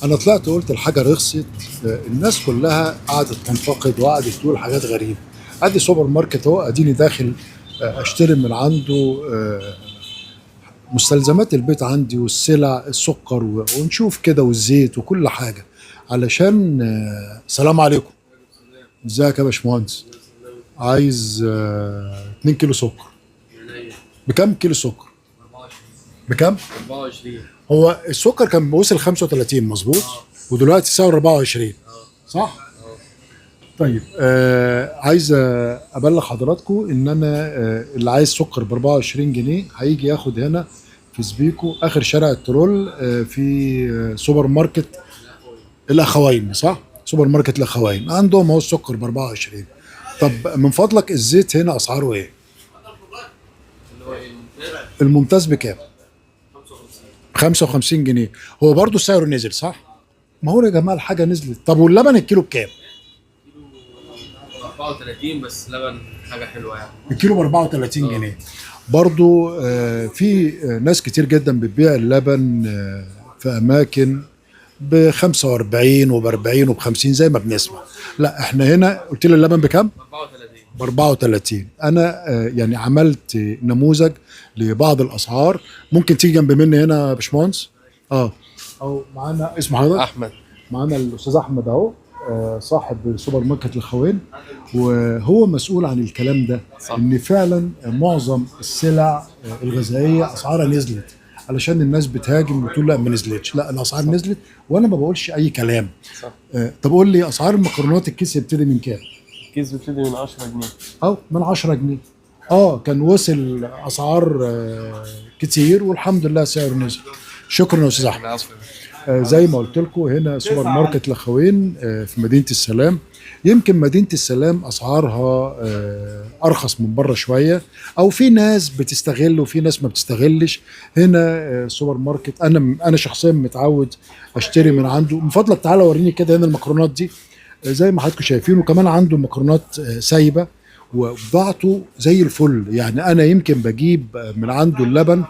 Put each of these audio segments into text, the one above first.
انا طلعت قلت الحاجه رخصت. الناس كلها قعدت تنتقد وقعدت تقول حاجات غريبه. ادي سوبر ماركت اهو، اديني داخل اشتري من عنده مستلزمات البيت عندي والسلع السكر ونشوف كده والزيت وكل حاجه علشان سلام عليكم. ازيك يا باشمهندس؟ عايز 2 كيلو سكر. بكم كيلو سكر؟ بكم؟ 24. هو السكر كان وصل 35 مظبوط، ودلوقتي سعره 24 صح؟ طيب عايز ابلغ حضراتكم ان انا اللي عايز سكر ب 24 جنيه هيجي ياخد هنا في سبيكو اخر شارع الترول في سوبر ماركت الاخوين صح؟ سوبر ماركت الاخوين عندهم اهو السكر ب 24. طب من فضلك الزيت هنا اسعاره ايه؟ اللي هو ايه؟ الممتاز بكام؟ 55 جنيه. هو برضو سعره نزل صح؟ ما هو يا جماعه الحاجه نزلت. طب واللبن الكيلو بكام؟ 34 بس لبن حاجه حلوه يعني. الكيلو ب 34 جنيه. برضو في ناس كتير جدا بتبيع اللبن في اماكن ب 45 وب 40 وب 50 زي ما بنسمع. لا احنا هنا قلت لي اللبن بكام؟ 34. ب 34. انا يعني عملت نموذج لبعض الاسعار. ممكن تيجي جنب مني هنا يا باشمهندس؟ او معانا اسم حضرتك؟ احمد. معانا الاستاذ احمد اهو صاحب سوبر ماركت الخوين، وهو مسؤول عن الكلام ده صح. ان فعلا معظم السلع الغذائيه اسعارها نزلت علشان الناس بتهاجم وتقول لا ما نزلتش. لا الاسعار نزلت وانا ما بقولش اي كلام صح. طب قول لي اسعار المكرونات الكيس يبتدي من كام؟ الكيس بيبتدي من 10 جنيه. من 10 جنيه. كان وصل اسعار كتير والحمد لله سعره نزل. شكرا يا استاذ احمد. زي ما قلت لكم هنا سوبر ماركت الاخوين في مدينه السلام. يمكن مدينه السلام اسعارها ارخص من بره شويه، او في ناس بتستغل وفي ناس ما بتستغلش. هنا سوبر ماركت انا شخصيا متعود اشتري من عنده. من فضلك تعالى وريني كده هنا المكرونات دي زي ما حضراتكم شايفين، وكمان عنده مكرونات سايبه وبضاعته زي الفل. يعني انا يمكن بجيب من عنده اللبن،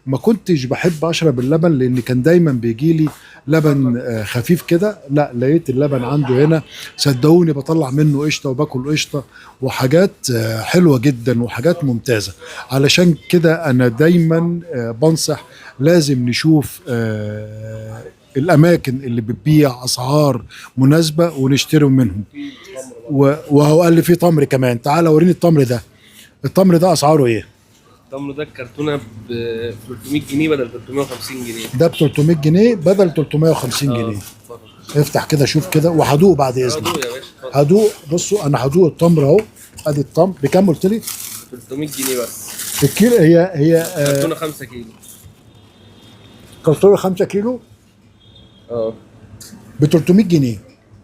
ما كنتش بحب اشرب اللبن لان كان دايما بيجي لي لبن خفيف كده. لا لقيت اللبن عنده هنا صدقوني بطلع منه قشطه وباكل قشطه وحاجات حلوه جدا وحاجات ممتازه. علشان كده انا دايما بنصح لازم نشوف الاماكن اللي بتبيع اسعار مناسبه ونشتري منهم. وهو قال لي في تمر كمان. تعالى وريني التمر ده. التمر ده اسعاره ايه؟ التمر ده الكرتونه ب 300 جنيه بدل 350 جنيه. ده ب 300 جنيه بدل 350 جنيه. افتح كده شوف كده وهدوق بعد اذنك. هدوق يا باشا. هدوق. بصوا انا هدوق التمر اهو. ادي التمر بكام قلت لي؟ 300 جنيه بس. الكيلو هي كرتونه 5 كيلو. كرتونه 5 كيلو اه ب 300 جنيه.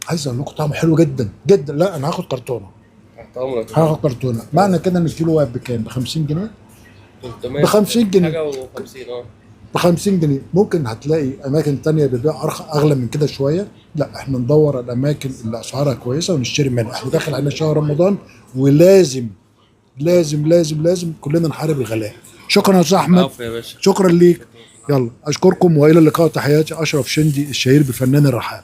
عايز اقول لكم طعمه حلو جدا جدا. لا انا هاخد كرتونه. تحت امرك. هاخد كرتونه. معنى كده ان الكيلو واقف بكام؟ ب 50 جنيه؟ 300 ب 50 جنيه. حاجه و50 ب 50 جنيه. ممكن هتلاقي اماكن تانية بتبيع اغلى من كده شويه. لا احنا ندور على الاماكن اللي اسعارها كويسه ونشتري منها. احنا داخل علينا شهر رمضان ولازم لازم لازم لازم كلنا نحارب الغلاء. شكرا يا استاذ احمد. يا باشا. شكرا ليك. يلا اشكركم والى اللقاء. تحياتي اشرف شندي الشهير بفنان الرحاب.